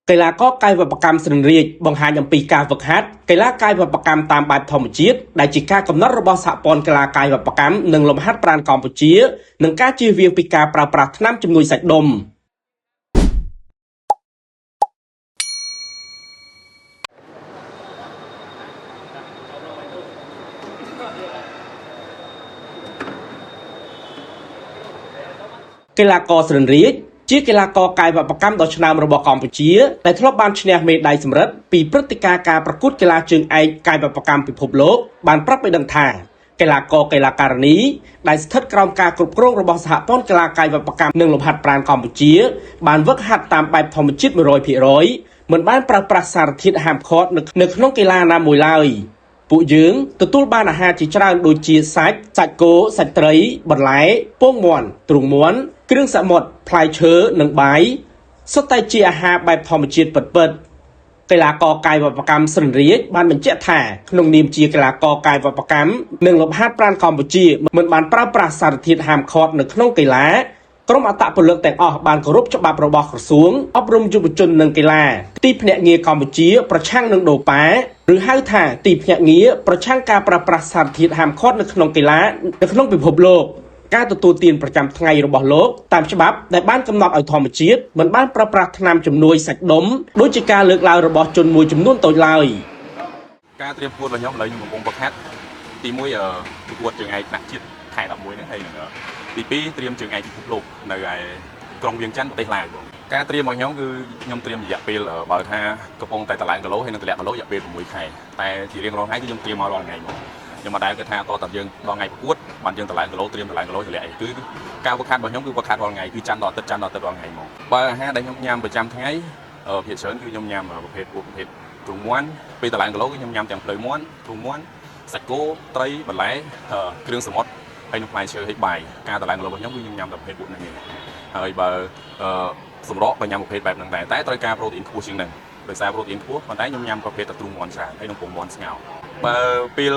កីឡាករកាយវិបកម្មស្រីរាជបង្ហាញអំពីការហ្វឹកហាត់កីឡាកាយវិបកម្មតាមបែបធម្មជាតិដែលជាការកំណត់របស់សហព័ន្ធកីឡាកាយវិបកម្មនិងលំហាត់ប្រាណកម្ពុជានិងការជៀសវាងពីការប្រើប្រាស់ថ្នាំជំនួយសាច់ដុំកីឡាករស្រីរាជជាកីឡាករកាយវិបកម្មដ៏ឆ្នើមរបស់កម្ពុជាដែលធ្លាប់បានឈ្នះមេដាយសំរឹទ្ធពីព្រឹត្តិការណ៍ការប្រកួតកីឡាជើងឯកកាយវិបកម្មពិភពលោកបានប្រាប់ឲ្យដឹងថាកីឡាករកីឡាការិនីដែលស្ថិតក្រោមការគ្រប់គ្រងរបស់សហព័ន្ធកីឡាកាយវិបកម្មនិងលំហាត់ប្រាណកម្ពុជាបានហ្វឹកហាត់តាមបែបធម្មជាតិ 100% មិនបានប្រើប្រាស់សារធាតុហាមឃាត់នៅក្នុងកីឡាណាមួយឡើយពួកយើងទទួលបានអាហារជាច្រើនដូចជាសាច់គោសាច់ត្រីបន្លែពងមាន់ទ្រូងមាន់គ្រឿងសមុទ្រផ្លែឈើនិងបាយសុទ្ធតែជាអាហារបែបធម្មជាតិពិតៗកីឡាករកាយវិបកម្មស្រីរាជបានបញ្ជាក់ថាក្នុងនាមជាកីឡាករកាយវិបកម្មនិងលំហាត់ប្រាណកម្ពុជាមិនបានប្រើប្រាស់សារធាតុហាមឃាត់នៅក្នុងកីឡាក្រុមអត្តពលិកទាំងអស់បានគោរពច្បាប់របស់ក្រសួងអប់រំយុវជននិងកីឡាទីភ្នាក់ងារកម្ពុជាប្រឆាំងនឹងដូប៉ាឬហៅថាទីភ្នាក់ងារប្រឆាំងការប្រើប្រាស់សារធាតុហាមឃាត់នៅក្នុងកីឡានៅក្នុងពិភពលោកការទទួលទានប្រចាំថ្ងៃរបស់លោកតាមច្បាប់ដែលបានកំណត់ឲ្យធម្មជាតិមិនបានប្រើប្រាស់ថ្នាំជំនួយសាច់ដុំដូចជាការលើកឡើងរបស់ជនមួយចំនួនតូចឡើយការត្រៀមខ្លួនរបស់ខ្ញុំឥឡូវខ្ញុំកំពុងប្រខាត់ទី1ប្រកួតជើងឯកថ្នាក់ជាតិខែ11ហ្នឹងហើយនឹងទី2ត្រៀមជើងឯកពិភពលោកនៅឯក្រុងវៀងច័ន្ទប្រទេសឡាវការត្រៀមរបស់ខ្ញុំគឺខ្ញុំត្រៀមរយៈពេលបើថាកំពុងតែតម្លើងគីឡូហើយនឹងតម្លាក់គីឡូរយៈពេល6ខែតែជារៀងរាល់ថ្ងៃគឺខ្ញុំត្រៀមមករាល់ថ្ងៃមកខ្ញុំមិនដែលគិតថាតើយើងដល់ថ្ងៃប្រកួតបានយើងតម្លើងគីឡូត្រៀមតម្លើងគីឡូតម្លាក់អីគឺការវឹកហាត់របស់ខ្ញុំគឺវឹកហាត់រាល់ថ្ងៃគឺច័ន្ទដល់អាទិត្យរាល់ថ្ងៃមកបើអាហារដែលខ្ញុំញ៉ាំប្រចាំថ្ងៃភាគច្រើនគឺខ្ញុំញ៉ាំប្រភេទទ្រូងមាន់ពេលតម្លើងគីឡូគឺខ្ញុំញ៉ាំទាំងភ្លៅមាន់ទ្រូងមាន់សាច់គោត្រីបន្លែគ្រឿងសមុទ្រហើយនឹងផ្លែឈើហើយបាយការតម្លើងគីឡូរបស់ខ្ញុំគឺខ្ញុំញ៉ាំតែប្រភេទពួកនេះហើយបើសម្រក់ក៏ញ៉ាំប្រភេទបែបហ្នឹងដែរតែត្រូវការប្រូតេអ៊ីនខ្ពស់ជាងហ្នឹងដោយសារប្រូតេអ៊ីនខ្ពស់ប៉ុន្តែខ្ញុំញ៉ាំប្រភេទទ្រូងមាន់ច្រើនហើយនឹងពងមាន់ស្ងោរបើពេល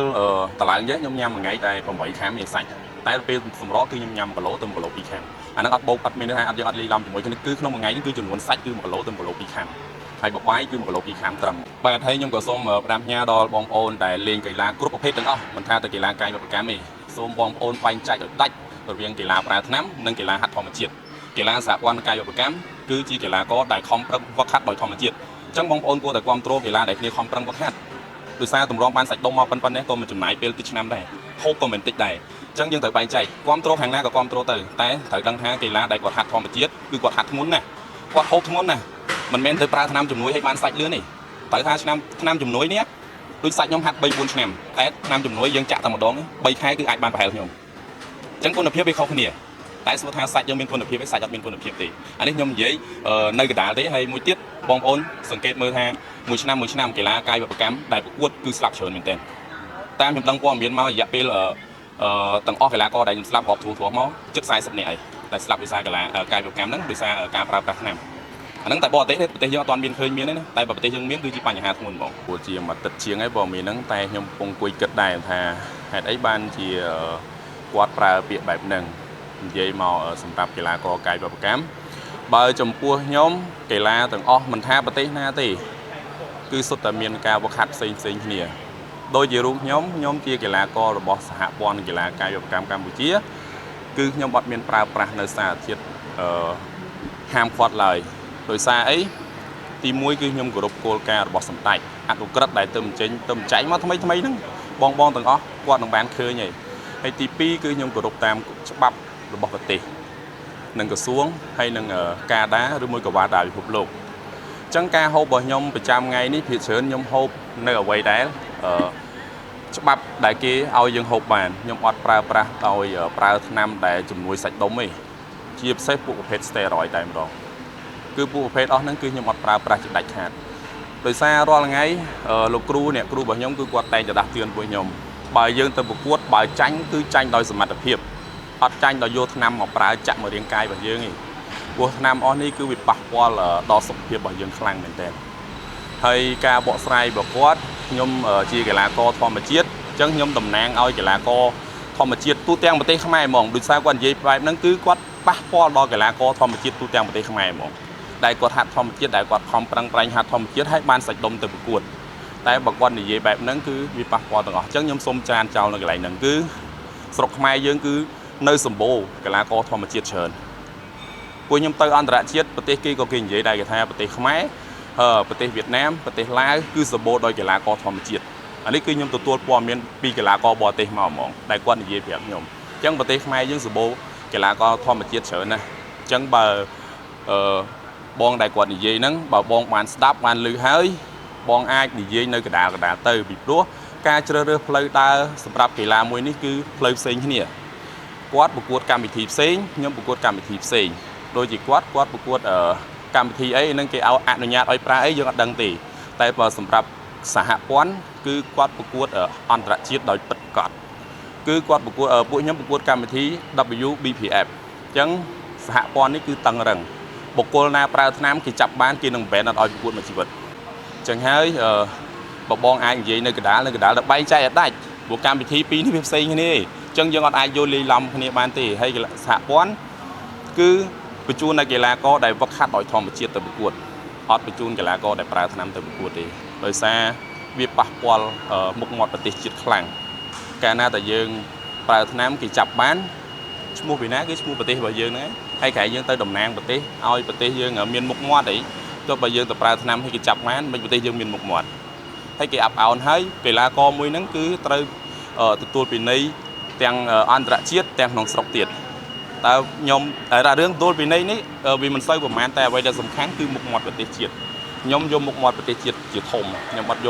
តម្លើងចេះខ្ញុំញ៉ាំមួយថ្ងៃតែ8ខាំមានសាច់តែពេលសម្រក់គឺខ្ញុំញ៉ាំ1គីឡូទៅ1គីឡូ2ខាំអាហ្នឹងអត់បូកអត់មានថាយើងអត់លីឡំជាមួយគ្នាគឺក្នុងមួយថ្ងៃគឺចំនួនសាច់គឺ1គីឡូទៅ1គីឡូ2ខាំហើយបបាយគឺ1គីឡូ2ខាំត្រឹមបាទហើយខ្ញុំក៏សូមផ្ដាំផ្ញើដល់បងប្អូនដែលលេងកីឡាគ្រប់ប្រភេទទាំងអស់មិនថាតែកីឡាកាយវិបកម្មទេសូមបងប្អូនបែងចែកឲ្យដាច់រវាងកីឡាប្រើថ្នាំនិងកីឡាហាត់ធម្មជាតិកីឡាសហព័ន្ធកាយវិបកម្មគឺជាកីឡាករដែលខំប្រឹងហ្វឹកហាត់ដោយធម្មជាតិអញ្ចឹងបងប្អូនគួរតែគាំទ្រកីឡាដែលគ្នាខំប្រឹងហ្វឹកហាត់ដោយសារតម្រង់បានសាច់ដុំមកប៉ុណ្ណេះក៏មិនចំណាយពេលតិចឆ្នាំដែរហូបក៏មិនតិចដែរអញ្ចឹងយើងត្រូវបែងចែកគាំទ្រខាងណាក៏គាំទ្រទៅតែត្រូវដឹងថាកីឡាដែលគាត់ហាត់ធម្មជាតិគឺគាត់ហាត់ធ្ងន់ណាស់គាត់ហូបធ្ងន់ណាស់មិនមែនទៅប្រើថ្នាំជំនួយឲ្យបានសាច់លឿនទេត្រូវថាថ្នាំជំនួយនេះដូចសាច់ខ្ញុំហាត់ 3-4 ឆ្នាំតែថ្នាំជំនួយយើងចាក់តែម្ដង3ខែគឺអាចបានប្រហែលខ្ញុំអញ្ចឹងគុណភាពវាខុសគ្នាតែស្គាល់ថាសាច់យើងមានគុណភាពទេសាច់អត់មានគុណភាពទេអានេះខ្ញុំនិយាយនៅកណ្ដាលទេហើយមួយទៀតបងប្អូនសង្កេតមើលថាមួយឆ្នាំកីឡាកាយវិបកម្មដែលប្រកួតគឺស្លាប់ច្រើនមែនទែនតាមខ្ញុំដឹងព័ត៌មានមករយៈពេលទាំងអស់កីឡាករដែលខ្ញុំស្លាប់រាប់ធូរមកជិត40នាក់ហើយដែលស្លាប់ដោយសារកីឡាកាយវិបកម្មហ្នឹងដោយសារការប្រើប្រាស់ថ្នាំអាហ្នឹងតែបរទេសប្រទេសយើងអត់ទាន់មានឃើញមានទេណាតែប្រទេសយើងមានគឺជាបញ្ហាធ្ងន់ហ្មងព្រោះជាមួយទឹកជាងហើយព័ត៌មានហ្នឹងតែខ្ញុំកំពុងអង្គុយគិតដែរថាហេតុអីបានជាគាត់ប្រើពាក្យបែបហ្នឹងនិយាយមកសម្រាប់កីឡាករកាយវិបកម្មបើចំពោះខ្ញុំកីឡាទាំងអស់មិនថាប្រទេសណាទេគឺសុទ្ធតែមានការវឹកហាត់ផ្សេងគ្នាដូចជារូបខ្ញុំជាកីឡាកររបស់សហព័ន្ធកីឡាកាយវិបកម្មកម្ពុជាគឺខ្ញុំអត់មានប្រើប្រាស់នៅសារធាតុហាមឃាត់ឡើយដោយសារអីទី1គឺខ្ញុំគោរពគោលការណ៍របស់សម្ដេចអនុក្រឹត្យដែលទៅចែងមកថ្មីហ្នឹងបងទាំងអស់គាត់នឹងបានឃើញហើយទី2គឺខ្ញុំគោរពតាមច្បាប់របស់ប្រទេសនិងក្រសួងហើយនឹងកាដាឬមួយក៏វ៉ាដាពិភពលោកអញ្ចឹងការហូបរបស់ខ្ញុំប្រចាំថ្ងៃនេះភាគច្រើនខ្ញុំហូបនៅអ្វីដែលច្បាប់ដែលគេឲ្យយើងហូបបានខ្ញុំអត់ប្រើប្រាស់ដោយប្រើថ្នាំដែលជំនួយសាច់ដុំទេជាពិសេសពួកប្រភេទ steroid តែម្ដងគឺពួកប្រភេទអស់ហ្នឹងគឺខ្ញុំអត់ប្រើប្រាស់ជាដាច់ខាតដោយសាររាល់ថ្ងៃលោកគ្រូអ្នកគ្រូរបស់ខ្ញុំគឺគាត់តែងតែដាស់តឿនពួកខ្ញុំបើយើងទៅប្រកួតបើចាញ់គឺចាញ់ដោយសមត្ថភាពអត់ចាញ់ដោយយកថ្នាំមកប្រើចាក់មករាងកាយរបស់យើងទេព្រោះថ្នាំអស់នេះគឺវាប៉ះពាល់ដល់សុខភាពរបស់យើងខ្លាំងមែនទែនហើយការបកស្រាយរបស់គាត់ខ្ញុំជាកីឡាករធម្មជាតិអញ្ចឹងខ្ញុំតំណាងឲ្យកីឡាករធម្មជាតិទូទាំងប្រទេសខ្មែរហ្មងដោយសារគាត់និយាយបែបហ្នឹងគឺគាត់ប៉ះពាល់ដល់កីឡាករធម្មជាតិទូទាំងប្រទេសខ្មែរហ្មង đại quạt hạt thom chiết đại quạt thom prang prang hạt thom chiếtให้ban sạch đom từ buồnแต่บางคนนี่แบบนั้นคือมีปะปอต่างๆจังยมส้มจานเจ้าในกลายนั้นคือสระไม้ยังคือเนื้อสมบูรณ์กลาก็ทอมเชียดเชิญปุยยมเตออันตรายเชียดประเทศกีก็กินใหญ่ได้กับไทยประเทศไม้ประเทศเวียดนามประเทศลาวคือสมบูรณ์โดยกลาก็ทอมเชียดอันนี้คือยมตัวปอมเมียนปีกลาก็บอเตะมามองได้กวนนี่แบบยมจังประเทศไม้ยังสมบูรณ์กลาก็ทอมเชียดเชิญนะจังบองได้กวนนี่นั้นบองมันสตับบานลือเฮ้ยบองไอ้นี่เย่ในกระดาษเตอร์บีบรั้วการเจริญเพลย์ตาสำหรับกีฬามวยนี่คือเพลย์เซ็งที่นี่กวาดประกวดการบิทีเซ็งยมประกวดการบิทีเซ็งโดยจีกวาดประกวดการบิทีไอ้นั่นคือเอาอนุญาตไอ้ปลาไอ้ยังดังตีแต่พอสำหรับสหปอนคือกวาดประกวดอันตรชิดโดยปิดกอดคือกวาดประกวดพวกยมประกวดการบิที WBPF จังสหปอนนี่คือตังรังบุคคลนาปราธน้ำกิจับบ้านกินหนึ่งแบนนั่นเอาประกวดมาชีวิตจังเฮ้ยบองไอ้ยี่ในกระดาษใบใจได้บุกการพิธีปีที่พิเศษนี่จังยังไอ้โยลีลำคนนี้บ้านตีให้สหปอนคือประจุในกีฬาก็ได้วัดคัดต่อยทองประเชียดตัวประกวดออดประจุกีฬาก็ได้ปราธน้ำตัวประกวดดีโดยซาวิปะปอลมุกหมดปฏิจิตคลังการน่าแต่ยังปราธน้ำกิจับบ้านชั่วโมงปีนั้นคือชั่วโมงปฏิบัติยังนะให้ขายยังเตยดำนางปฏิเอาปฏิยังเมียนมุกมอดấyก็ไปยังแต่ปลายทนำให้กิจับมันไม่ปฏิยังมีหมกหมดให้กิอับเอาให้เวลาก็มวยนั้นคือเตยตัวปีนี้แต่งอันตรายเชียดแต่งหนองสกเตียดแต่ยมแต่เรื่องตัวปีนี้นี่vì mình xâyประมาณแต่ไว้จะสำคัญคือหมกหมดปฏิเชียดยมหมกหมดปฏิเชียดจีทมยมบัดโย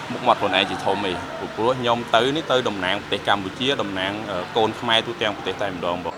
หมกหมดคนไหนจีทมอีกปุ๊บปุ๊บยมเตยนี่เตยดำนางปฏิกรรมบุเชียดำนางโกนขมายตัวแต่งปฏิไทยมันดองบอก